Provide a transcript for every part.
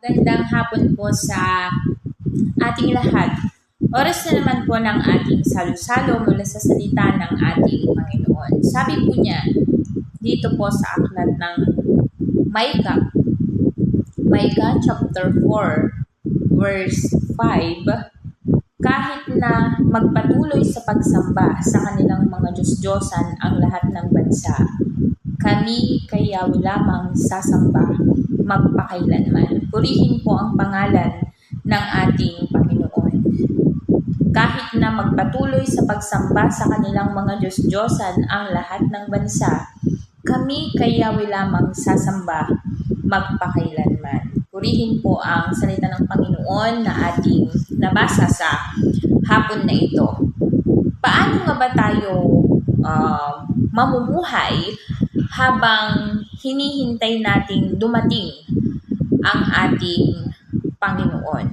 Magandang hapon po sa ating lahat. Oras na naman po ng ating salo-salo mula sa salita ng ating Panginoon. Sabi po niya dito po sa aklat ng Micah chapter 4 verse 5, kahit na magpatuloy sa pagsamba sa kanilang mga Diyos-Diyosan ang lahat ng bansa, kami kay Yahweh lamang sasamba magpakailanman. Purihin po ang pangalan ng ating Panginoon. Kahit na magpatuloy sa pagsamba sa kanilang mga Diyos-Diyosan ang lahat ng bansa, kami kay Yahweh lamang sasamba magpakailanman. Purihin po ang salita ng Panginoon na ating nabasa sa hapon na ito. Paano nga ba tayo mamumuhay habang hinihintay nating dumating ang ating Panginoon?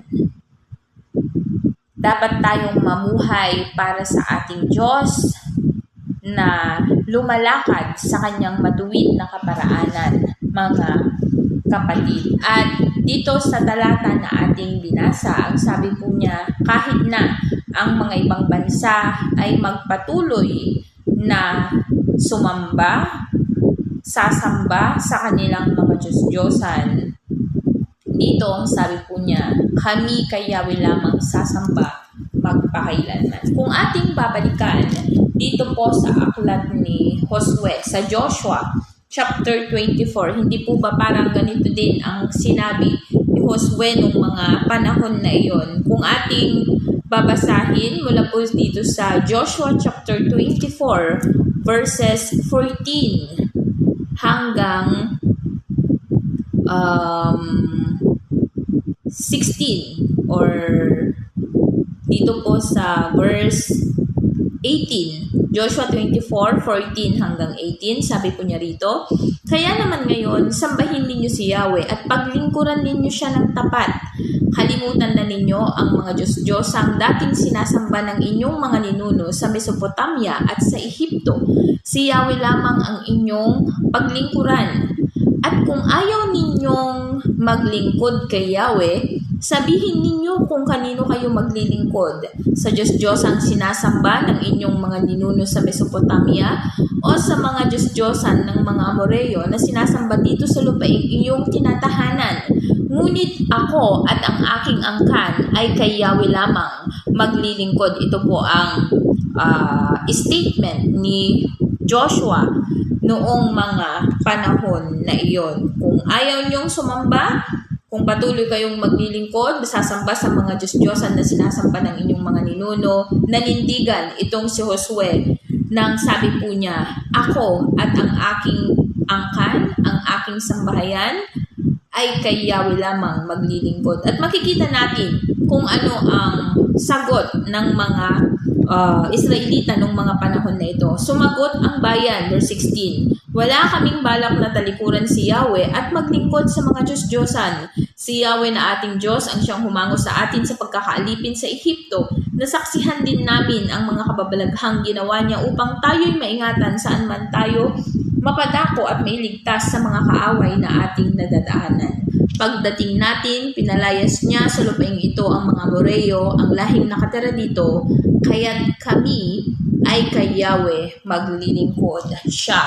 Dapat tayong mamuhay para sa ating Diyos na lumalakad sa kanyang matuwid na kaparaanan, mga kapatid. At dito sa talata na ating binasa, ang sabi po niya, kahit na ang mga ibang bansa ay magpatuloy na sasamba sa kanilang mga Diyos-Diyosan, dito ang sabi po niya, kami kay Yahweh lamang sasamba magpakailanman. Kung ating babalikan dito po sa aklat ni Josue, sa Joshua chapter 24, hindi po ba parang ganito din ang sinabi ni Josue nung mga panahon na iyon? Kung ating babasahin mula po dito sa Joshua chapter 24 verses 14 hanggang 16, or dito po sa verse 18, Joshua 24:14 hanggang 18, sabi po niya rito, kaya naman ngayon, sambahin ninyo si Yahweh at paglingkuran ninyo siya ng tapat. Kalimutan na ninyo ang mga Diyos-Diyosang dating sinasamba ng inyong mga ninuno sa Mesopotamia at sa Ehipto. Si Yahweh lamang ang inyong paglingkuran. At kung ayaw ninyong maglingkod kay Yahweh, sabihin ninyo kung kanino kayo maglilingkod, sa Diyos-Diyosang sinasamba ng inyong mga ninuno sa Mesopotamia o sa mga Diyos-Diyosan ng mga Amoreo na sinasamba dito sa lupaing iyong tinatahanan. Ngunit ako at ang aking angkan ay kay Yahweh lamang maglilingkod. Ito po ang statement ni Joshua noong mga panahon na iyon. Kung ayaw niyong sumamba, kung patuloy kayong maglilingkod, sasamba sa mga Diyos-Diyosan na sinasamba ng inyong mga ninuno, nanindigan itong si Josue nang sabi po niya, ako at ang aking angkan, ang aking sambahayan, ay kay Yahweh lamang maglilingkod. At makikita natin kung ano ang sagot ng mga Israelita nung mga panahon na ito. Sumagot ang bayan, verse 16, wala kaming balak na talikuran si Yahweh at maglingkod sa mga Diyos-Diyosan. Si Yahweh na ating Diyos ang siyang humango sa atin sa pagkakaalipin sa Ehipto. Nasaksihan din namin ang mga kababalaghang ginawa niya upang tayo'y maingatan saan man tayo mapadako at mailigtas sa mga kaaway na ating nadadaanan. Pagdating natin, pinalayas niya sa lupaing ito ang mga Amoreo, ang lahing nakatira dito, kaya't kami ay kay Yahweh maglilingkod. Siya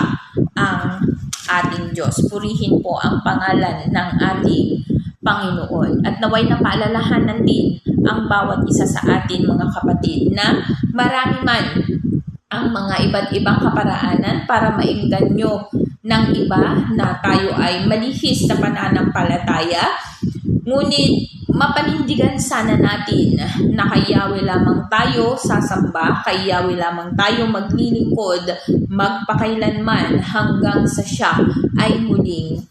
ang ating Diyos. Purihin po ang pangalan ng ating Panginoon. At naway na paalalahanan din ang bawat isa sa atin, mga kapatid, na marami man ang mga iba't ibang kaparaanan para maingganyo ng iba na tayo ay malihis sa pananampalataya. Ngunit mapanindigan sana natin na kay Yahweh lamang tayo sasamba, kay Yahweh lamang tayo maglilingkod magpakailanman hanggang sa siya ay muling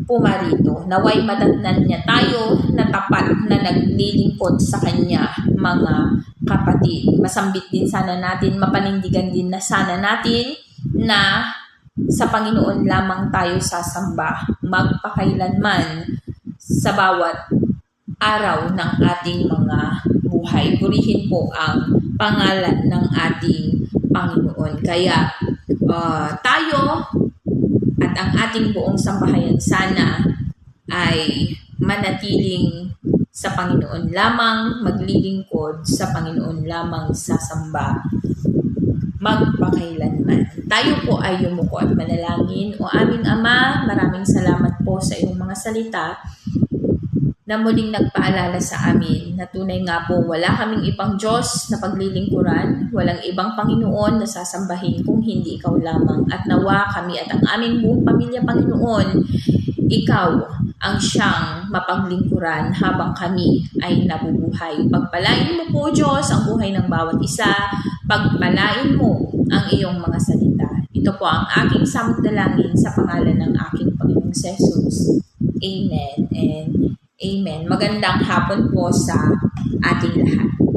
pumarito. Naway madatnan niya tayo na tapat na naglilingkod sa kanya, mga kapatid. Masambit din sana natin, mapanindigan din na sana natin na sa Panginoon lamang tayo sasamba magpakailanman sa bawat araw ng ating mga buhay. Purihin po ang pangalan ng ating Panginoon. Kaya tayo at ang ating buong sambahayan sana ay manatiling sa Panginoon lamang, maglilingkod sa Panginoon lamang, sasamba magpakailanman. Tayo po ay yumuko at manalangin. O aming Ama, maraming salamat po sa iyong mga salita na muling nagpaalala sa amin na tunay nga po wala kaming ibang Diyos na paglilingkuran, walang ibang Panginoon na sasambahin kung hindi Ikaw lamang. At nawa kami at ang aming buong pamilya, Panginoon, Ikaw ang siyang mapaglingkuran habang kami ay nabubuhay. Pagpalain mo po, Diyos, ang buhay ng bawat isa. Pagpalain mo ang iyong mga salita. Ito po ang aking samot-dalangin sa pangalan ng aking Panginoong Jesus. Amen and Amen. Magandang hapon po sa ating lahat.